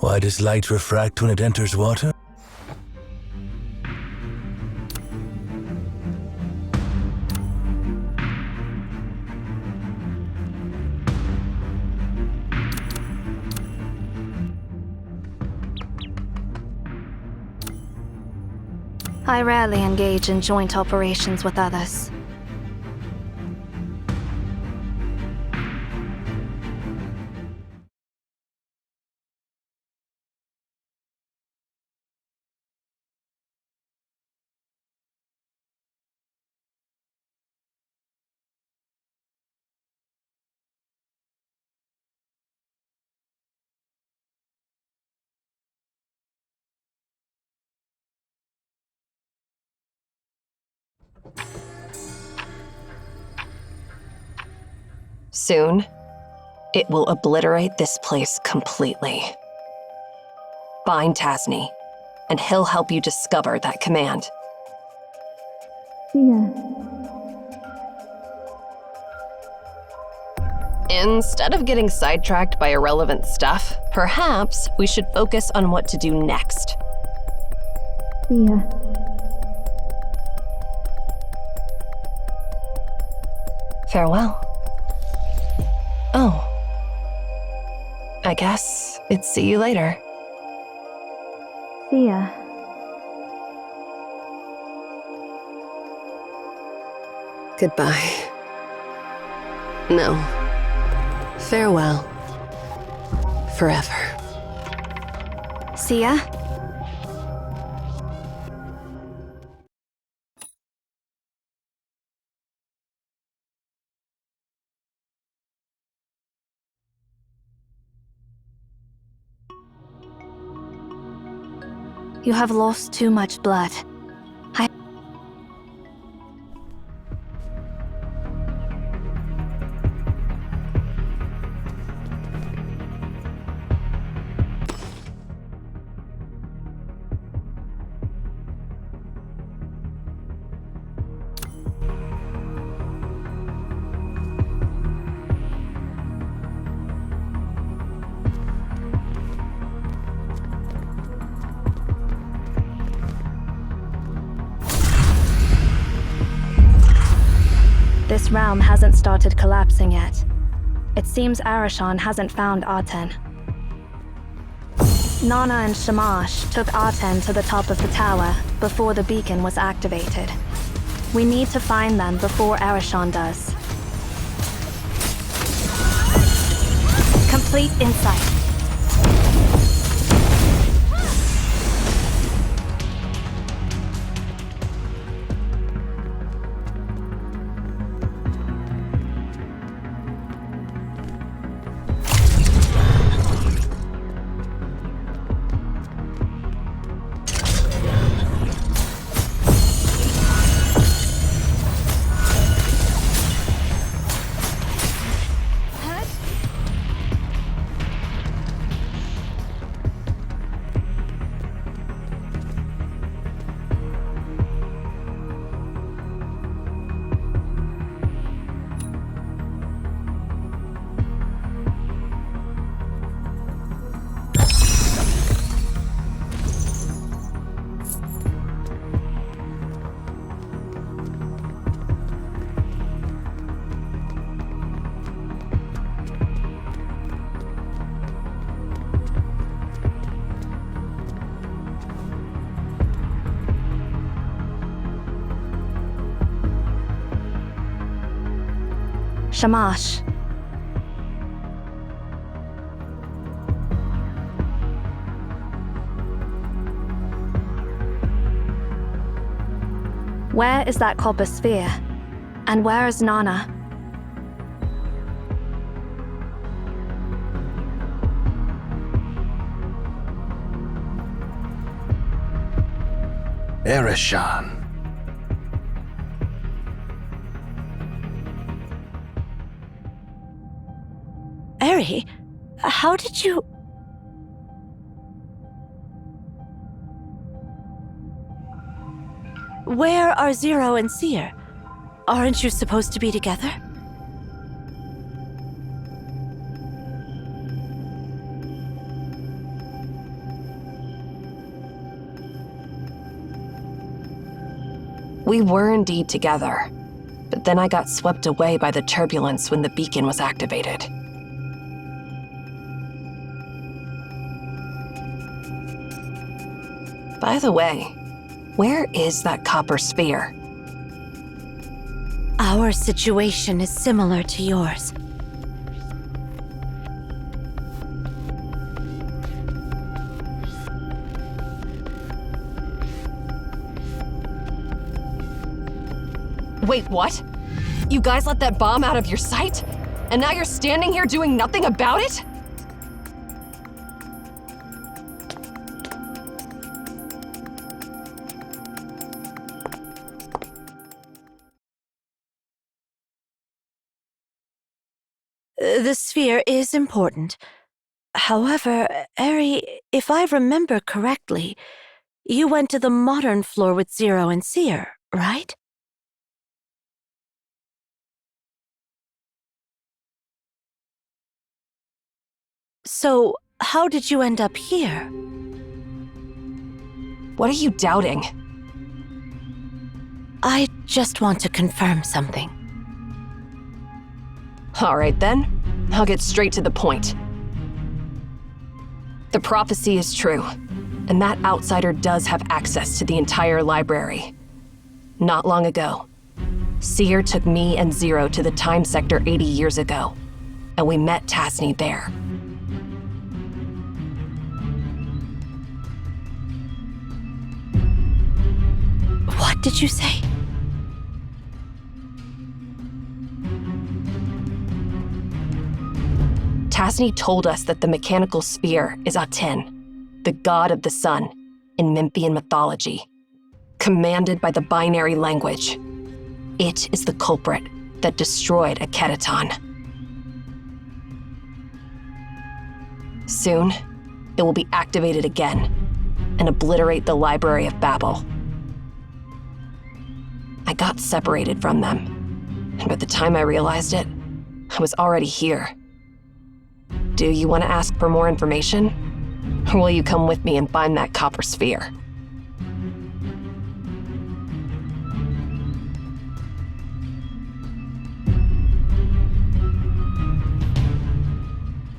Why does light refract when it enters water? I rarely engage in joint operations with others. Soon, it will obliterate this place completely. Find Tasni, and he'll help you discover that command. Instead of getting sidetracked by irrelevant stuff, perhaps we should focus on what to do next. Farewell. Oh. I guess it's see you later. See ya. Goodbye. No. Farewell. Forever. See ya? You have lost too much blood. This realm hasn't started collapsing yet. It seems Arashan hasn't found Arten. Nana and Shamash took Arten to the top of the tower before the beacon was activated. We need to find them before Arashan does. Complete insight. Shamash. Where is that copper sphere? And where is Nana? Arashan. Eri, how did you... Where are Zero and Seer? Aren't you supposed to be together? We were indeed together, but then I got swept away by the turbulence when the beacon was activated. By the way, where is that copper sphere? Our situation is similar to yours. Wait, what? You guys let that bomb out of your sight? And now you're standing here doing nothing about it? The sphere is important. However, Eri, if I remember correctly, you went to the modern floor with Zero and Seer, right? So, how did you end up here? What are you doubting? I just want to confirm something. All right then, I'll get straight to the point. The prophecy is true, and that outsider does have access to the entire library. Not long ago, Seer took me and Zero to the time sector 80 years ago, and we met Tasni there. What did you say? Tasni told us that the mechanical sphere is Aten, the god of the sun, in Memphian mythology, commanded by the binary language. It is the culprit that destroyed Akedaton. Soon, it will be activated again and obliterate the Library of Babel. I got separated from them, and by the time I realized it, I was already here. Do you want to ask for more information? Or will you come with me and find that copper sphere?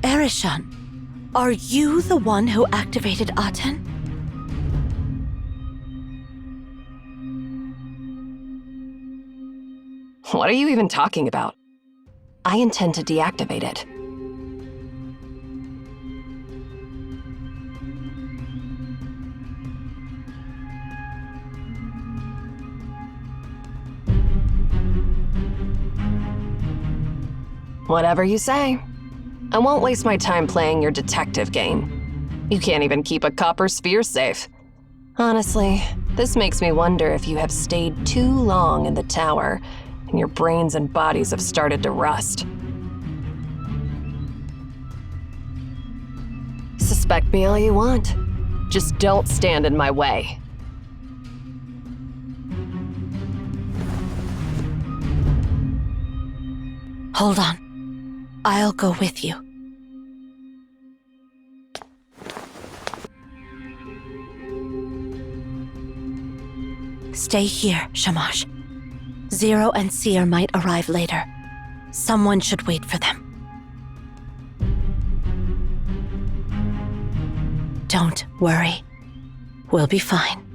Erishan, are you the one who activated Aten? What are you even talking about? I intend to deactivate it. Whatever you say. I won't waste my time playing your detective game. You can't even keep a copper sphere safe. Honestly, this makes me wonder if you have stayed too long in the tower and your brains and bodies have started to rust. Suspect me all you want. Just don't stand in my way. Hold on. I'll go with you. Stay here, Shamash. Zero and Seer might arrive later. Someone should wait for them. Don't worry. We'll be fine.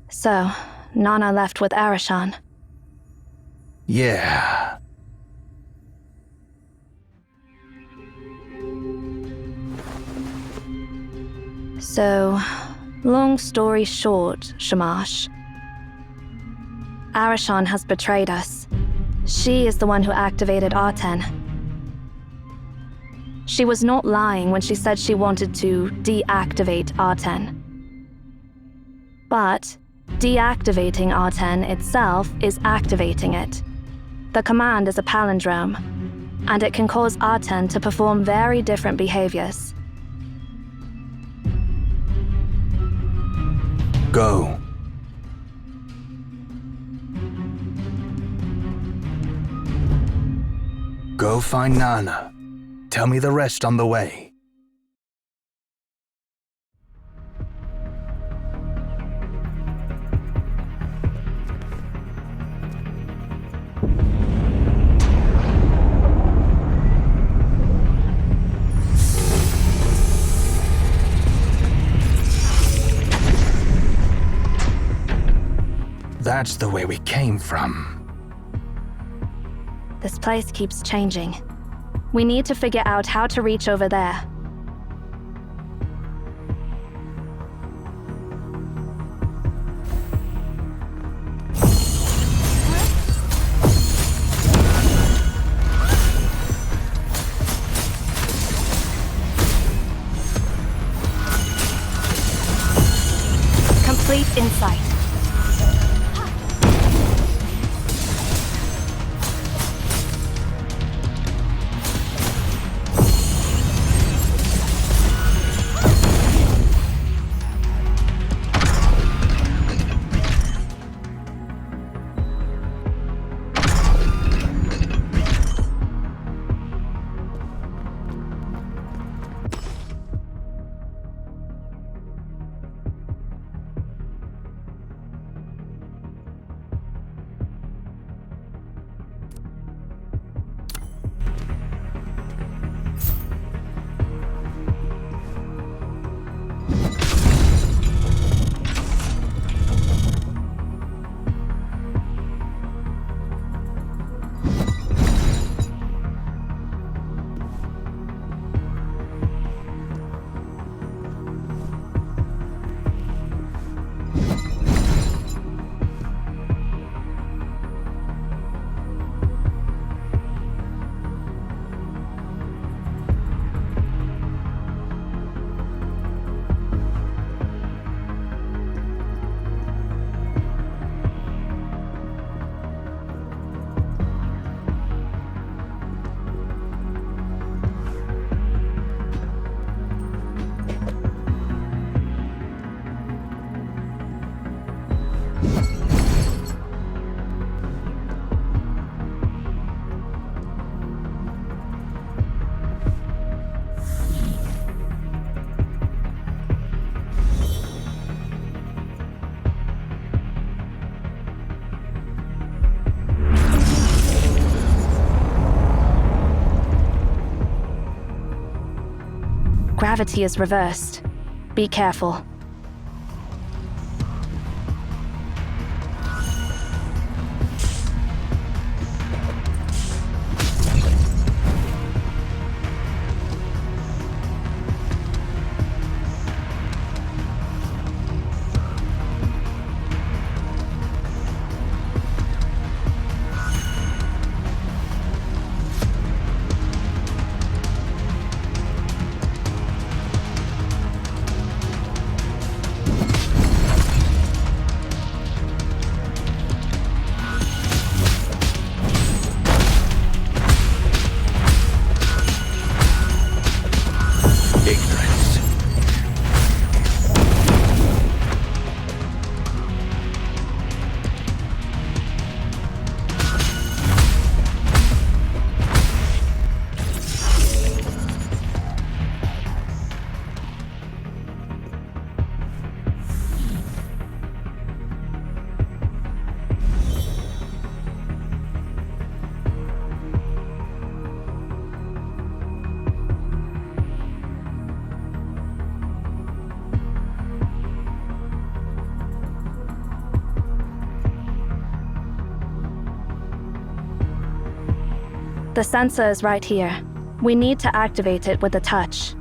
So, Nana left with Arashan. Yeah. So, long story short, Shamash. Arashan has betrayed us. She is the one who activated Arten. She was not lying when she said she wanted to deactivate Arten. But deactivating Arten itself is activating it. The command is a palindrome, and it can cause Arten to perform very different behaviors. Go. Go find Nana. Tell me the rest on the way. That's the way we came from. This place keeps changing. We need to figure out how to reach over there. Complete insight. Gravity is reversed. Be careful. The sensor is right here. We need to activate it with a touch.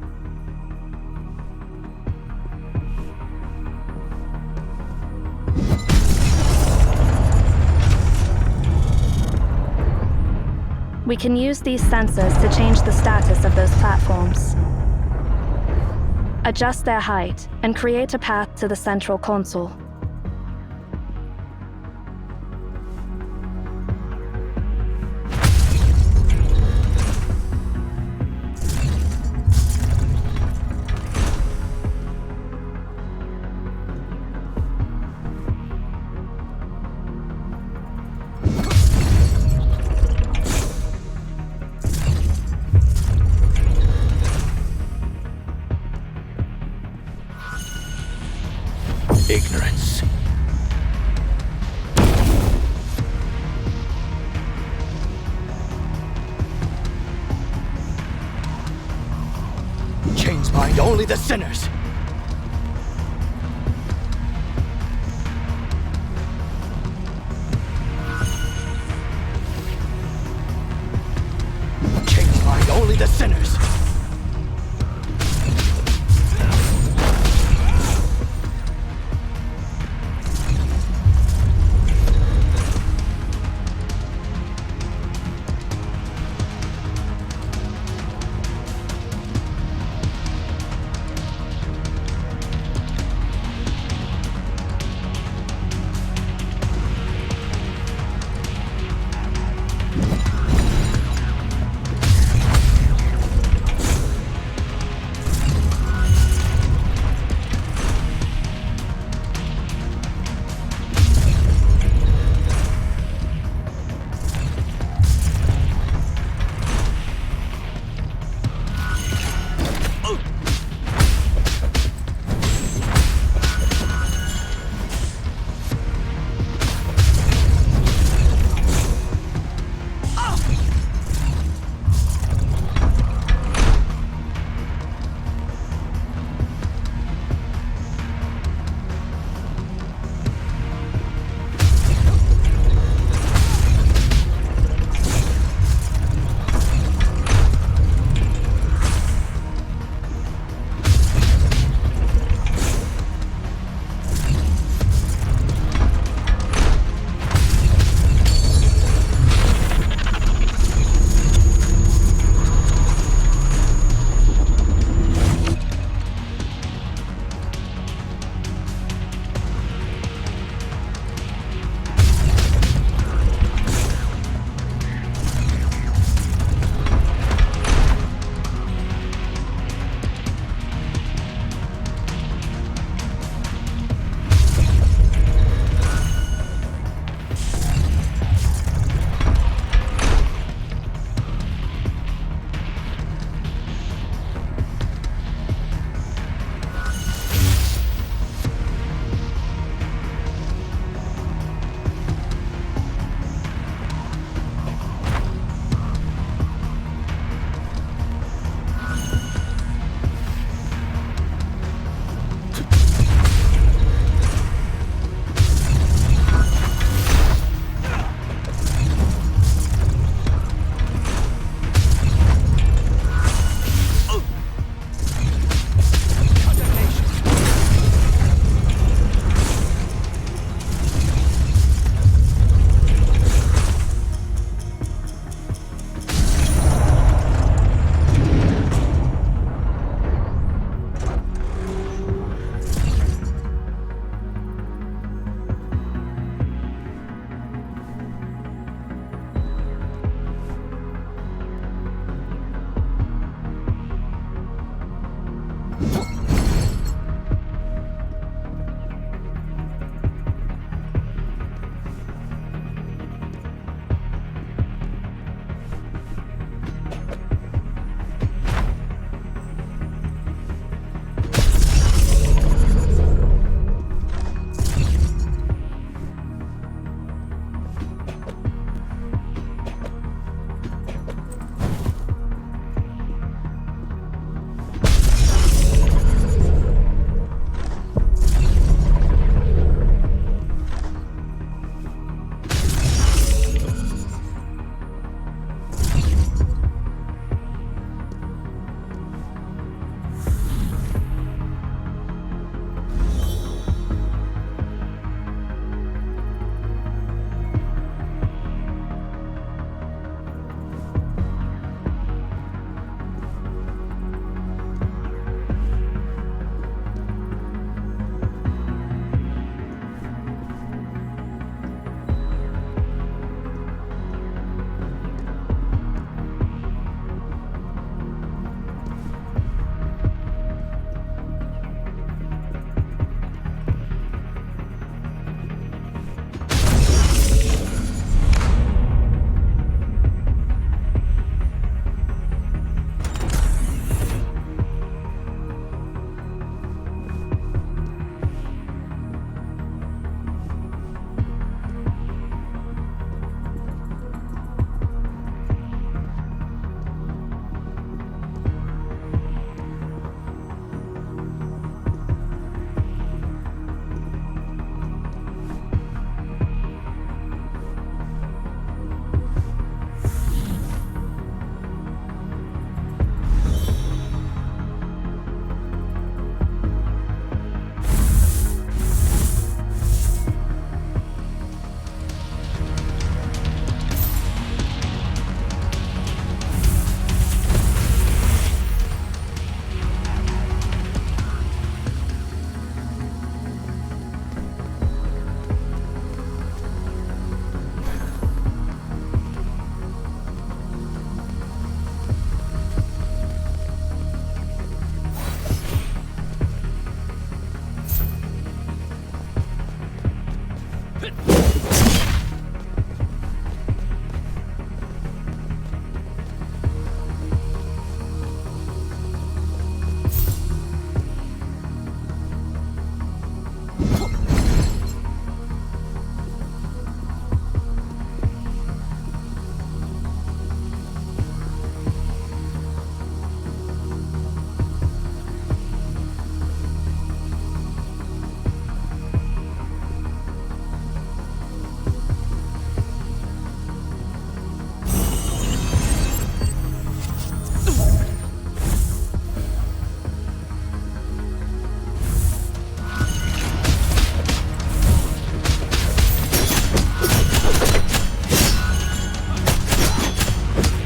We can use these sensors to change the status of those platforms, adjust their height, and create a path to the central console. Ignorance. Chains bind only the sinners. Chains bind only the sinners.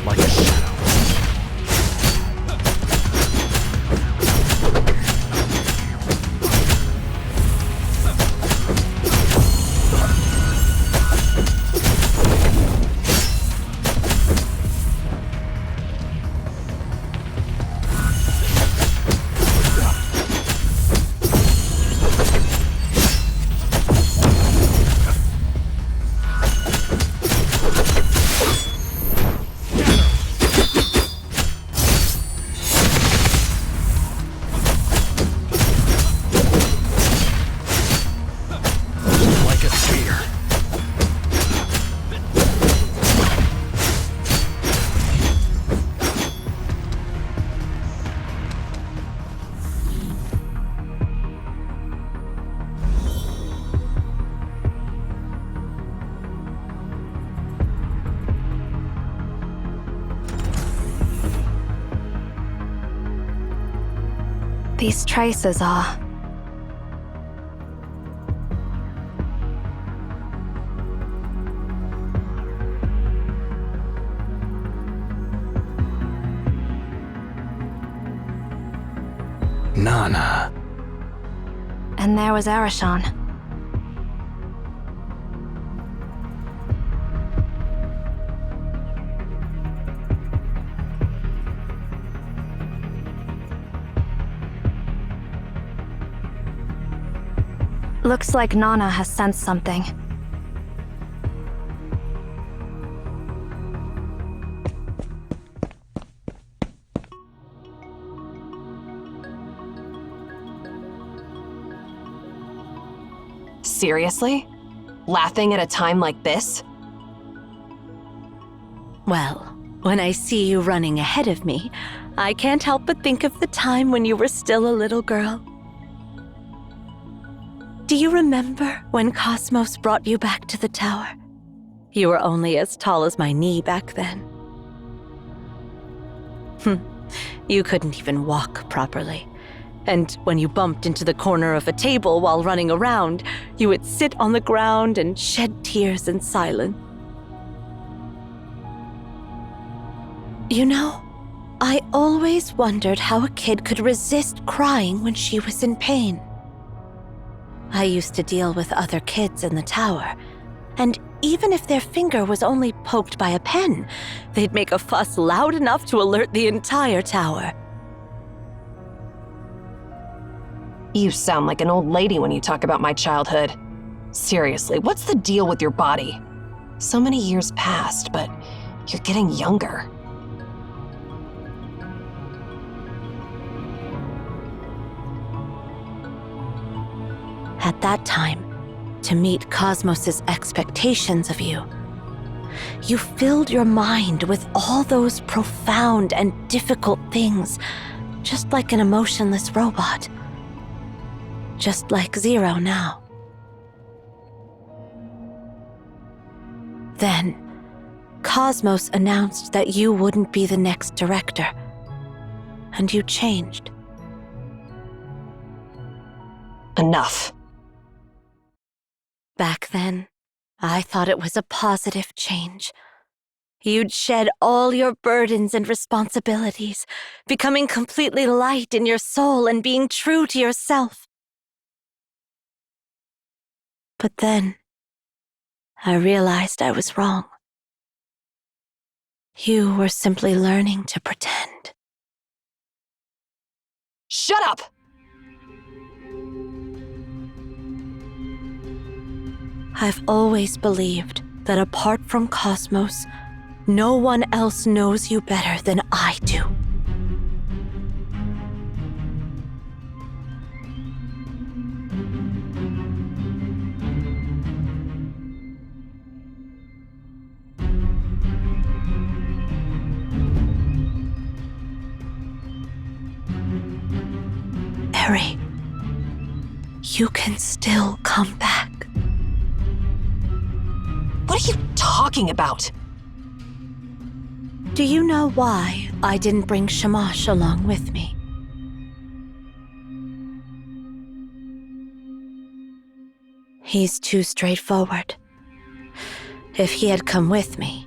Like a shadow. Like a spear. These traces are... Nana. And there was Arashan. Looks like Nana has sensed something. Seriously? Laughing at a time like this? Well, when I see you running ahead of me, I can't help but think of the time when you were still a little girl. Do you remember when Cosmos brought you back to the tower? You were only as tall as my knee back then. You couldn't even walk properly. And when you bumped into the corner of a table while running around, you would sit on the ground and shed tears in silence. You know, I always wondered how a kid could resist crying when she was in pain. I used to deal with other kids in the tower, and even if their finger was only poked by a pen, they'd make a fuss loud enough to alert the entire tower. You sound like an old lady when you talk about my childhood. Seriously, what's the deal with your body? So many years passed, but you're getting younger. At that time, to meet Cosmos's expectations of you, you filled your mind with all those profound and difficult things, just like an emotionless robot. Just like Zero now. Then, Cosmos announced that you wouldn't be the next director, and you changed. Enough. Back then, I thought it was a positive change. You'd shed all your burdens and responsibilities, becoming completely light in your soul and being true to yourself. But then, I realized I was wrong. You were simply learning to pretend. Shut up! I've always believed that apart from Cosmos, no one else knows you better than I do. Eri, you can still come back. What are you talking about? Do you know why I didn't bring Shamash along with me? He's too straightforward. If he had come with me,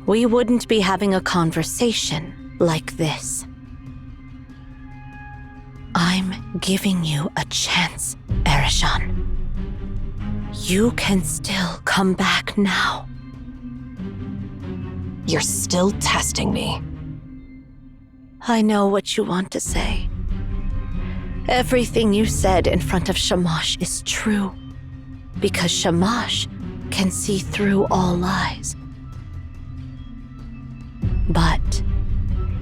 we wouldn't be having a conversation like this. I'm giving you a chance, Erishan. You can still come back now. You're still testing me. I know what you want to say. Everything you said in front of Shamash is true, because Shamash can see through all lies. But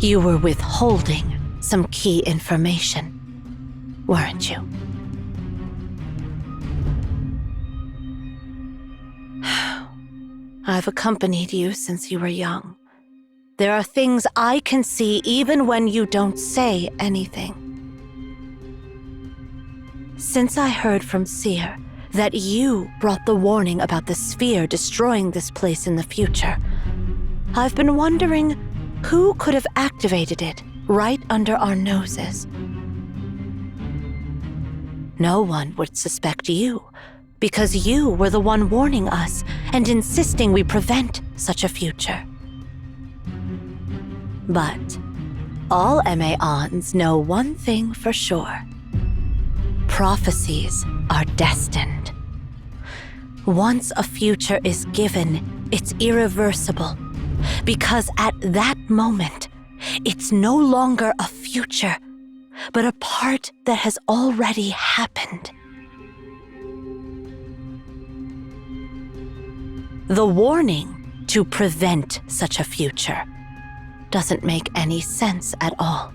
you were withholding some key information, weren't you? I've accompanied you since you were young. There are things I can see even when you don't say anything. Since I heard from Seer that you brought the warning about the sphere destroying this place in the future, I've been wondering who could have activated it right under our noses. No one would suspect you, because you were the one warning us and insisting we prevent such a future. But all MAONs know one thing for sure. Prophecies are destined. Once a future is given, it's irreversible, because at that moment, it's no longer a future, but a part that has already happened. The warning to prevent such a future doesn't make any sense at all.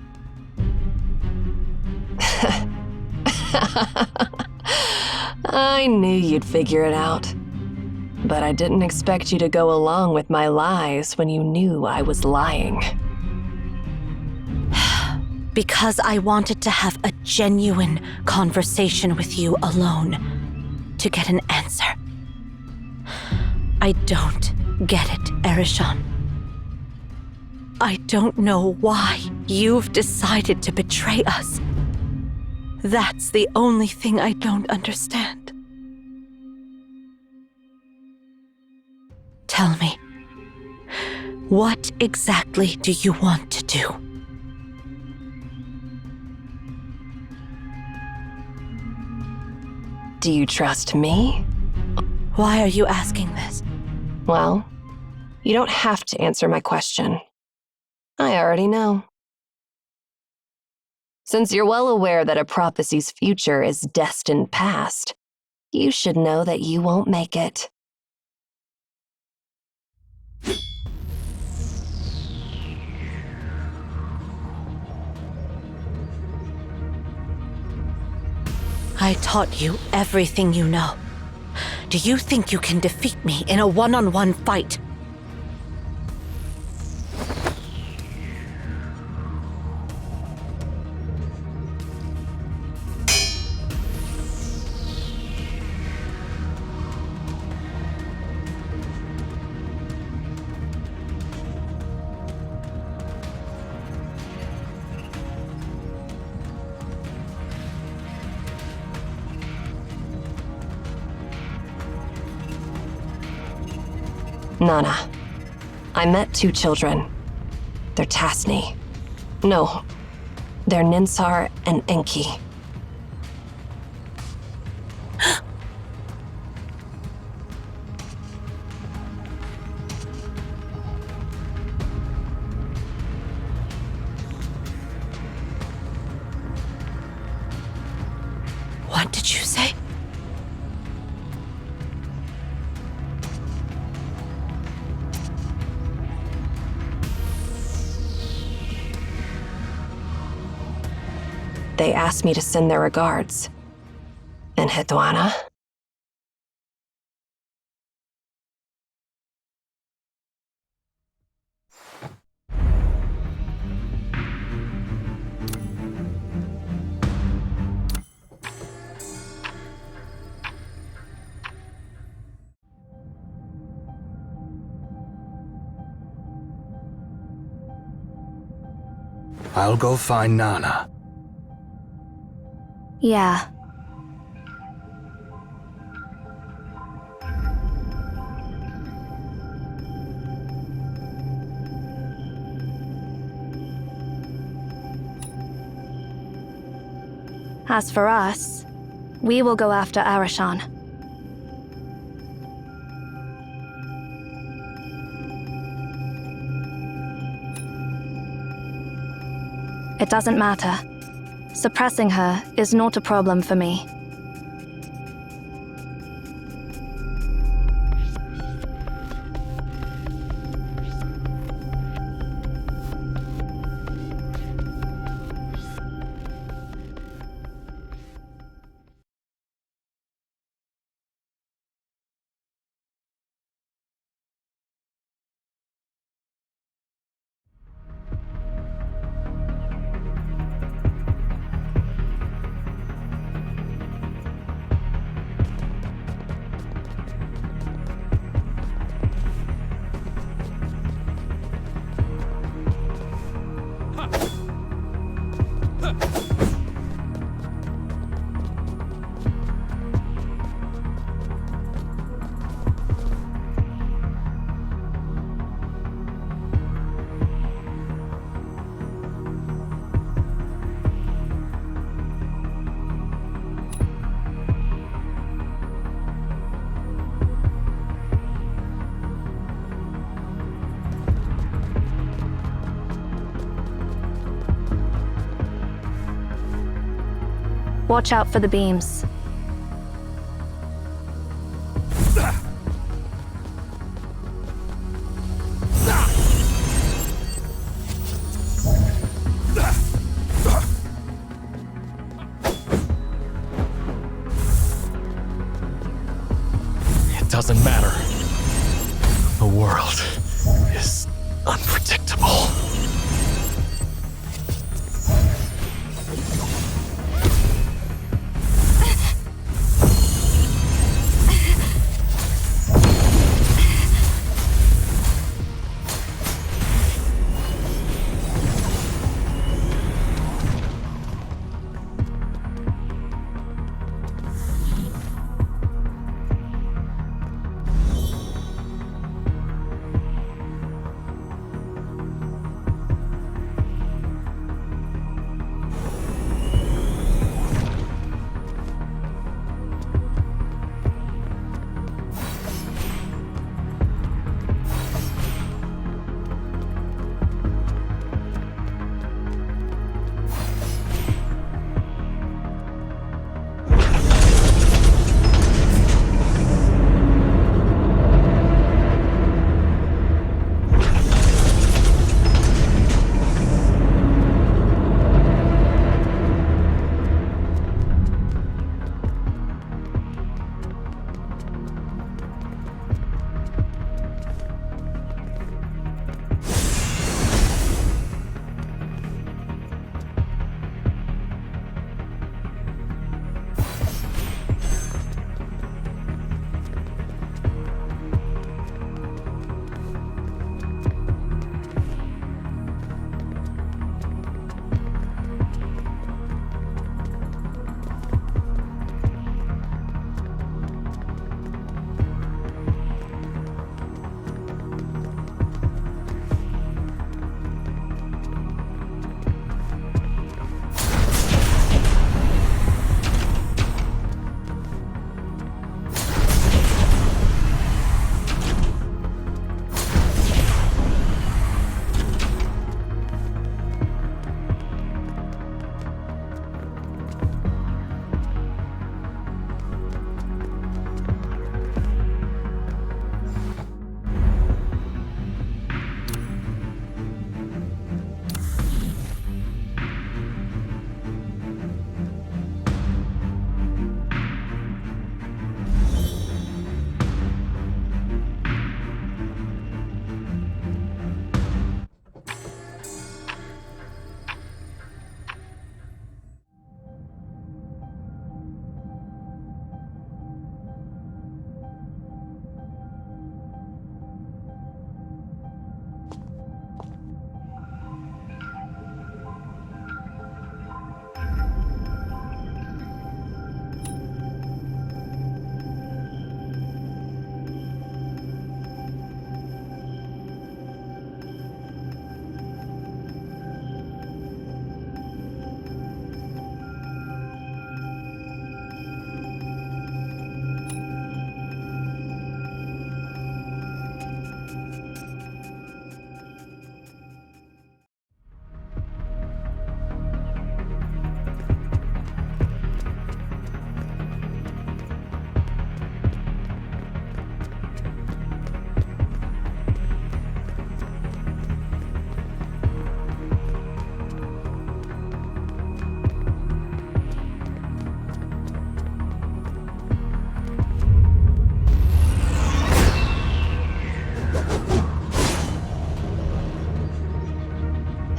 I knew you'd figure it out. But I didn't expect you to go along with my lies when you knew I was lying. Because I wanted to have a genuine conversation with you alone to get an answer. I don't get it, Erishan. I don't know why you've decided to betray us. That's the only thing I don't understand. Tell me, what exactly do you want to do? Do you trust me? Why are you asking this? Well, you don't have to answer my question. I already know. Since you're well aware that a prophecy's future is destined past, you should know that you won't make it. I taught you everything you know. Do you think you can defeat me in a one-on-one fight? Nana, I met two children. They're Tasni. No, they're Ninsar and Enki. What did you say? they asked me to send their regards. And Hedwana? I'll go find Nana. Yeah. As for us, we will go after Arashan. It doesn't matter. Suppressing her is not a problem for me. Watch out for the beams. It doesn't matter. The world is unpredictable.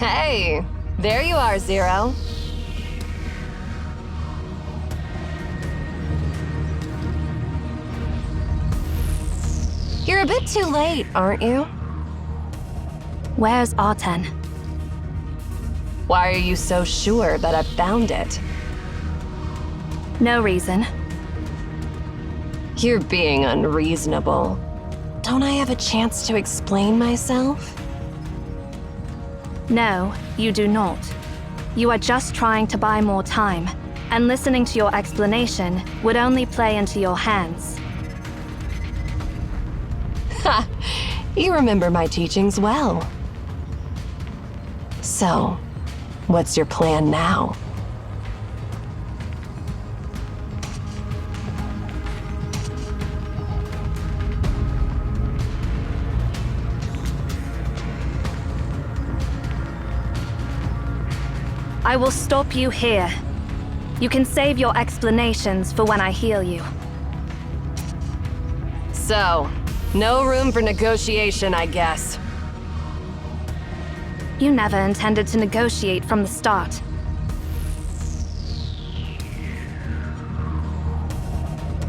Hey, there you are, Zero. You're a bit too late, aren't you? Where's Arten? Why are you so sure that I've found it? No reason. You're being unreasonable. Don't I have a chance to explain myself? No, you do not. You are just trying to buy more time, and listening to your explanation would only play into your hands. Ha! You remember my teachings well. So, what's your plan now? I will stop you here. You can save your explanations for when I heal you. So, no room for negotiation, I guess. You never intended to negotiate from the start.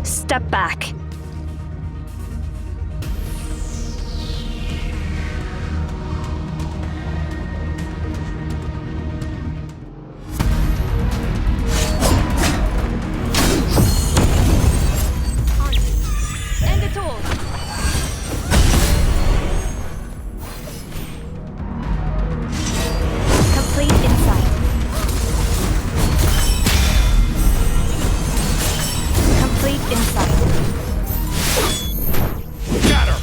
Step back. End it all. Complete insight. Complete insight. Got her!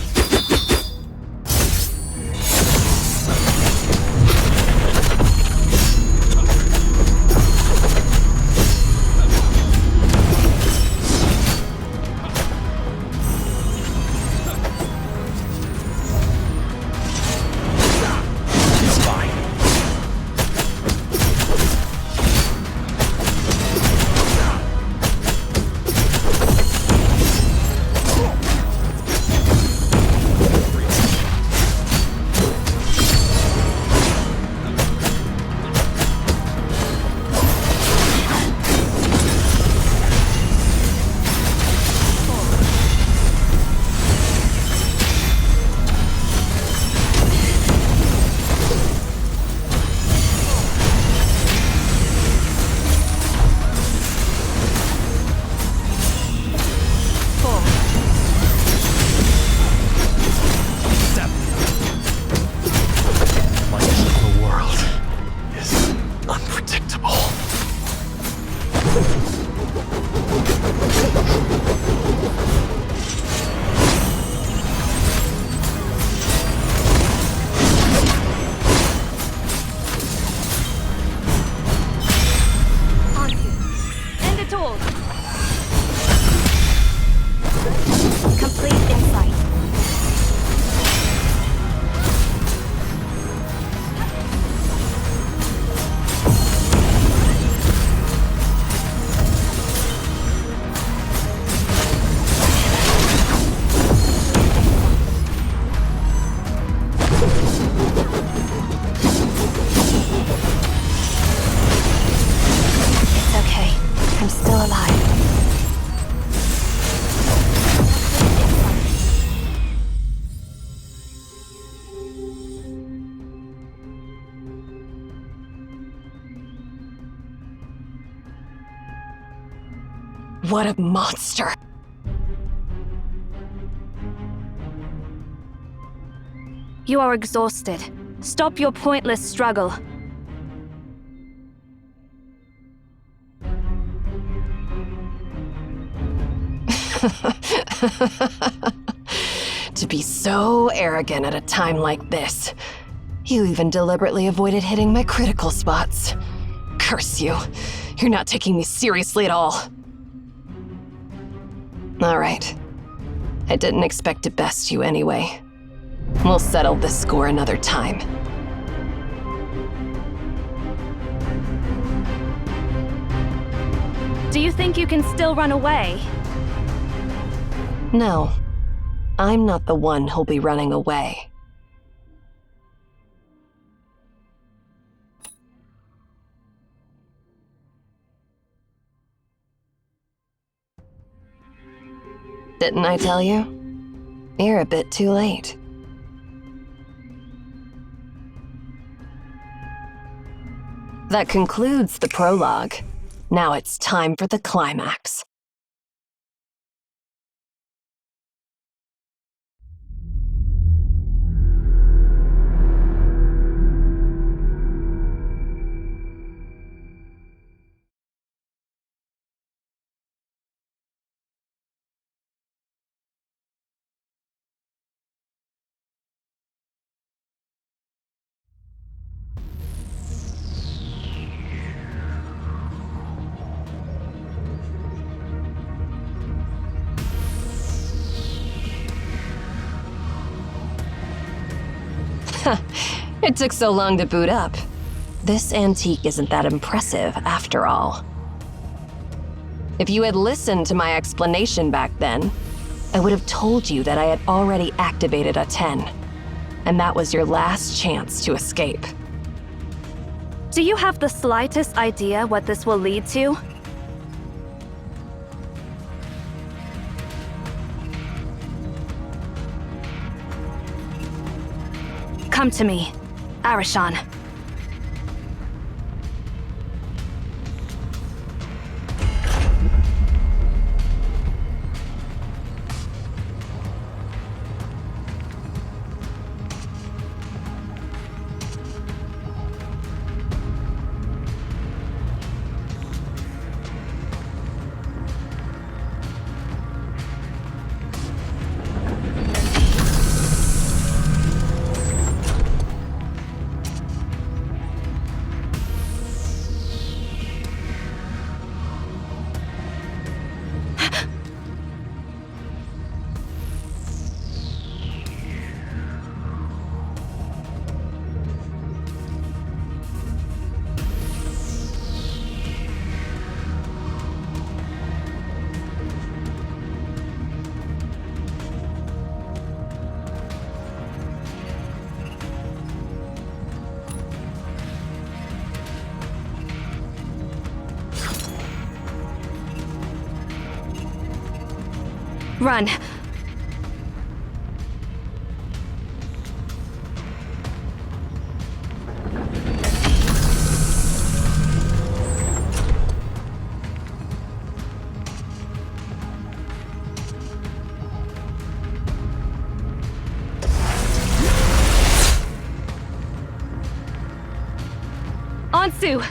It's fine. Step. My little world is unpredictable. End it all. Complete insight. It's okay. I'm still alive. What a monster! You are exhausted. Stop your pointless struggle. To be so arrogant at a time like this. You even deliberately avoided hitting my critical spots. Curse you. You're not taking me seriously at all. All right. I didn't expect to best you anyway. We'll settle this score another time. Do you think you can still run away? No. I'm not the one who'll be running away. Didn't I tell you? You're a bit too late. That concludes the prologue. Now it's time for the climax. It took so long to boot up. This antique isn't that impressive after all. If you had listened to my explanation back then, I would have told you that I had already activated a 10, and that was your last chance to escape. Do you have the slightest idea what this will lead to? Come to me, Arishan. Run. Ansu!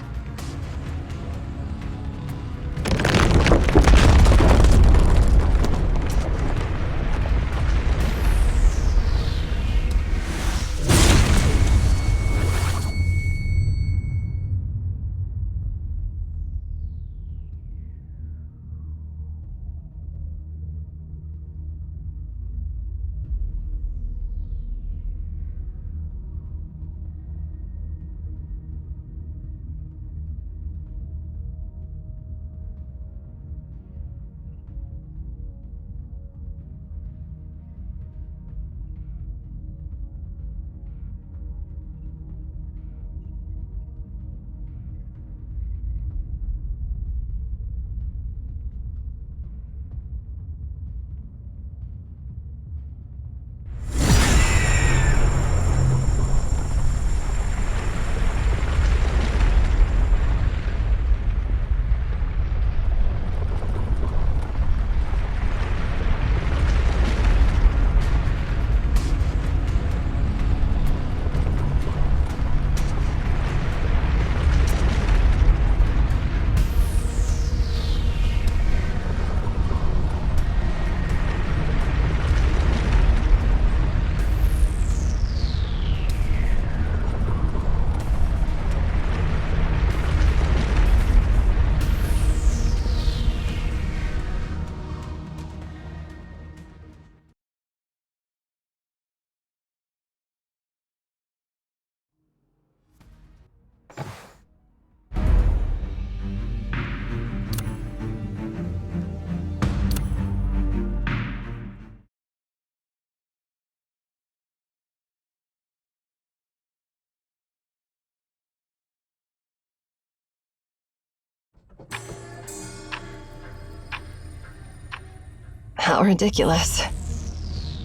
How ridiculous.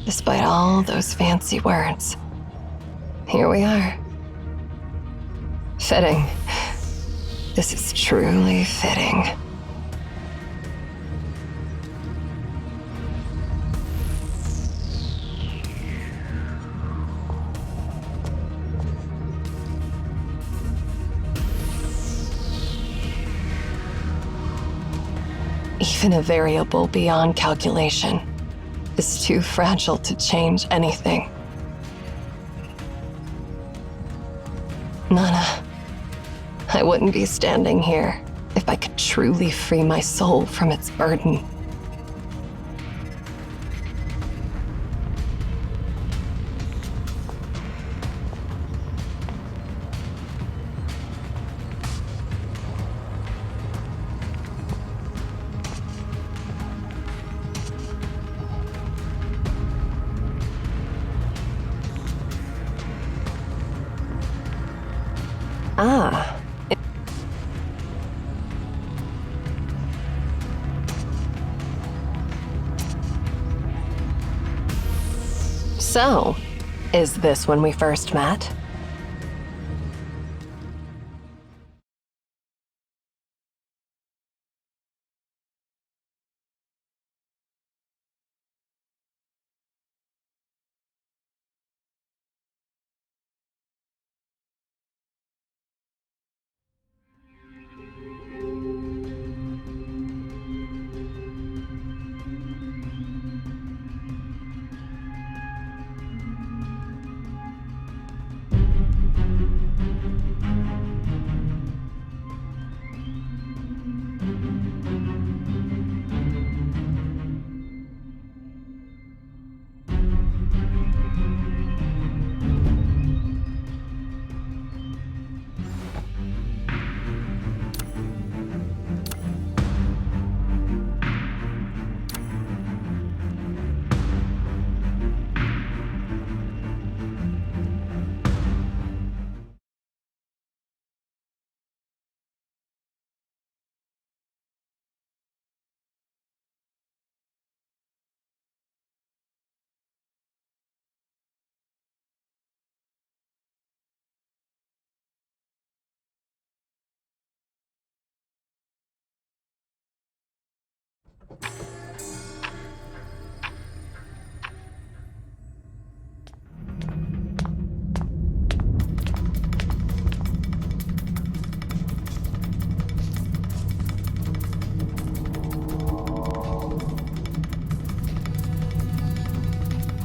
Despite all those fancy words, here we are. Fitting. This is truly fitting. Even a variable beyond calculation is too fragile to change anything. Nana, I wouldn't be standing here if I could truly free my soul from its burden. Ah. So, is this when we first met?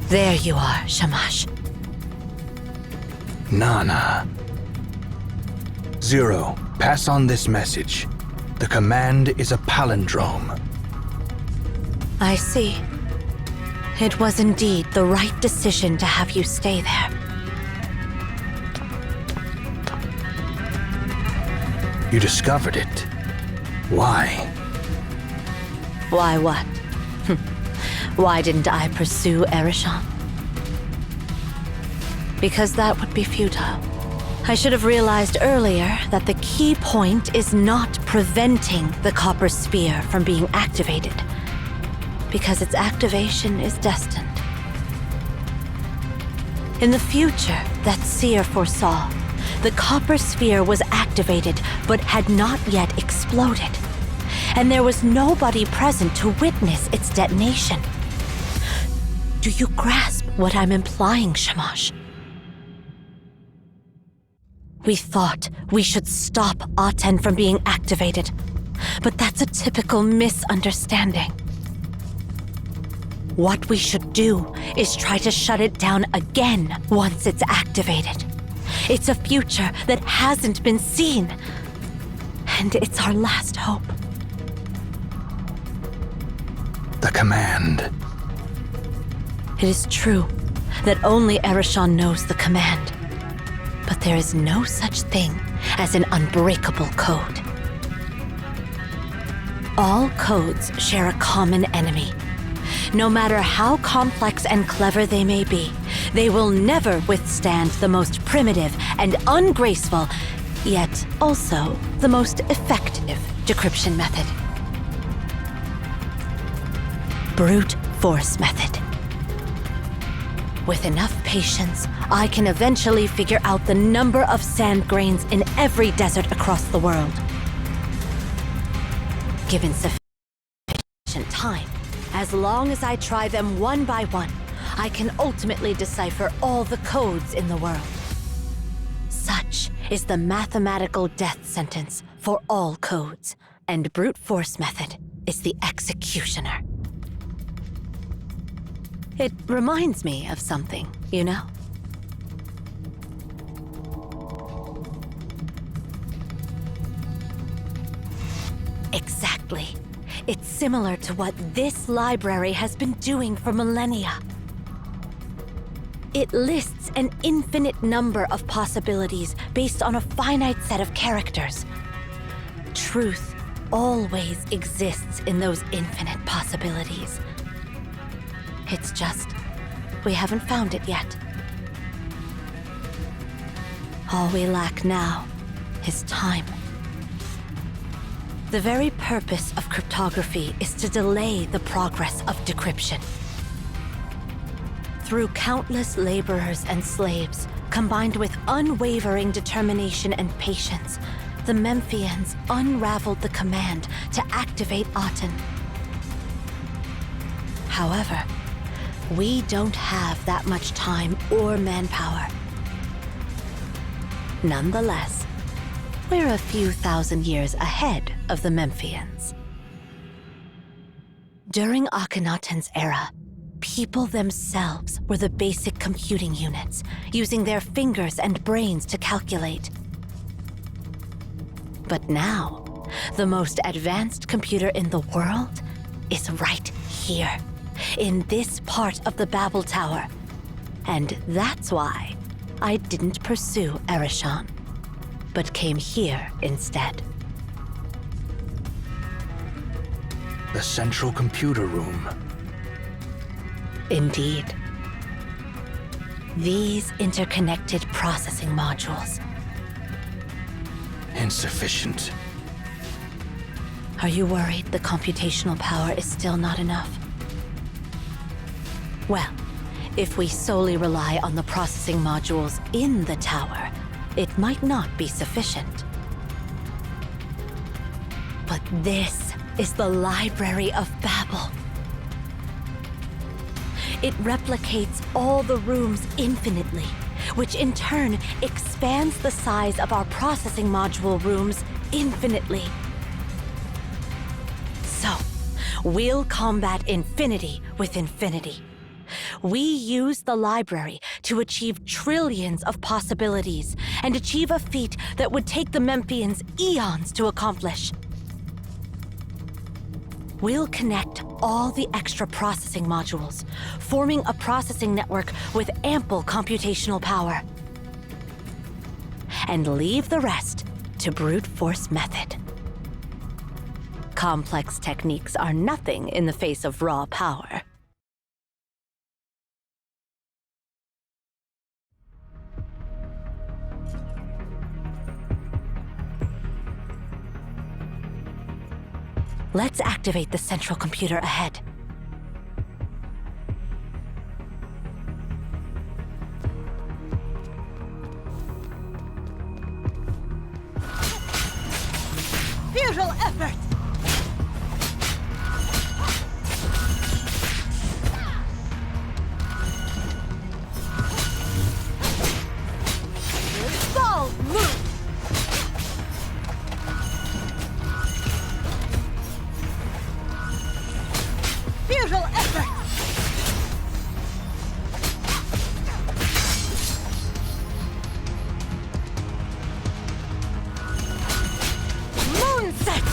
There you are, Shamash. Nana. Zero, pass on this message. The command is a palindrome. I see. It was indeed the right decision to have you stay there. You discovered it. Why? Why what? Why didn't I pursue Erishon? Because that would be futile. I should have realized earlier that the key point is not preventing the Copper Sphere from being activated, because its activation is destined. In the future that Seer foresaw, the Copper Sphere was activated but had not yet exploded, and there was nobody present to witness its detonation. Do you grasp what I'm implying, Shamash? We thought we should stop Aten from being activated, but that's a typical misunderstanding. What we should do is try to shut it down again once it's activated. It's a future that hasn't been seen, and it's our last hope. The command. It is true that only Erishon knows the command, but there is no such thing as an unbreakable code. All codes share a common enemy. No matter how complex and clever they may be, they will never withstand the most primitive and ungraceful, yet also the most effective decryption method. Brute force method. With enough patience, I can eventually figure out the number of sand grains in every desert across the world. Given sufficient time, as long as I try them one by one, I can ultimately decipher all the codes in the world. Such is the mathematical death sentence for all codes, and brute force method is the executioner. It reminds me of something, you know? Exactly. It's similar to what this library has been doing for millennia. It lists an infinite number of possibilities based on a finite set of characters. Truth always exists in those infinite possibilities. It's just, we haven't found it yet. All we lack now is time. The very purpose of cryptography is to delay the progress of decryption. Through countless laborers and slaves, combined with unwavering determination and patience, the Memphians unraveled the command to activate Aten. However, we don't have that much time or manpower. Nonetheless, we're a few thousand years ahead of the Memphians. During Akhenaten's era, people themselves were the basic computing units, using their fingers and brains to calculate. But now, the most advanced computer in the world is right here, in this part of the Babel Tower. And that's why I didn't pursue Erishan, but came here instead. The central computer room. Indeed. These interconnected processing modules. Insufficient. Are you worried the computational power is still not enough? Well, if we solely rely on the processing modules in the tower, it might not be sufficient. But this is the Library of Babel. It replicates all the rooms infinitely, which in turn expands the size of our processing module rooms infinitely. So, we'll combat infinity with infinity. We use the library to achieve trillions of possibilities and achieve a feat that would take the Memphians eons to accomplish. We'll connect all the extra processing modules, forming a processing network with ample computational power. And leave the rest to brute force method. Complex techniques are nothing in the face of raw power. Let's activate the central computer ahead. Futile effort! Ball move! Futile effort! Moonset!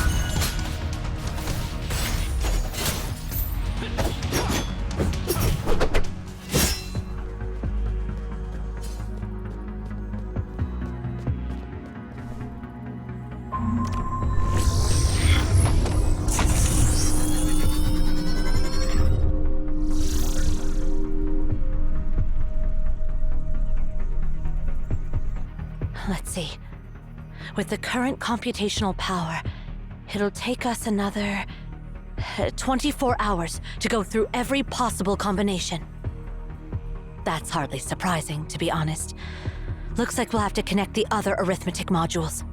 Let's see. With the current computational power, it'll take us another 24 hours to go through every possible combination. That's hardly surprising, to be honest. Looks like we'll have to connect the other arithmetic modules.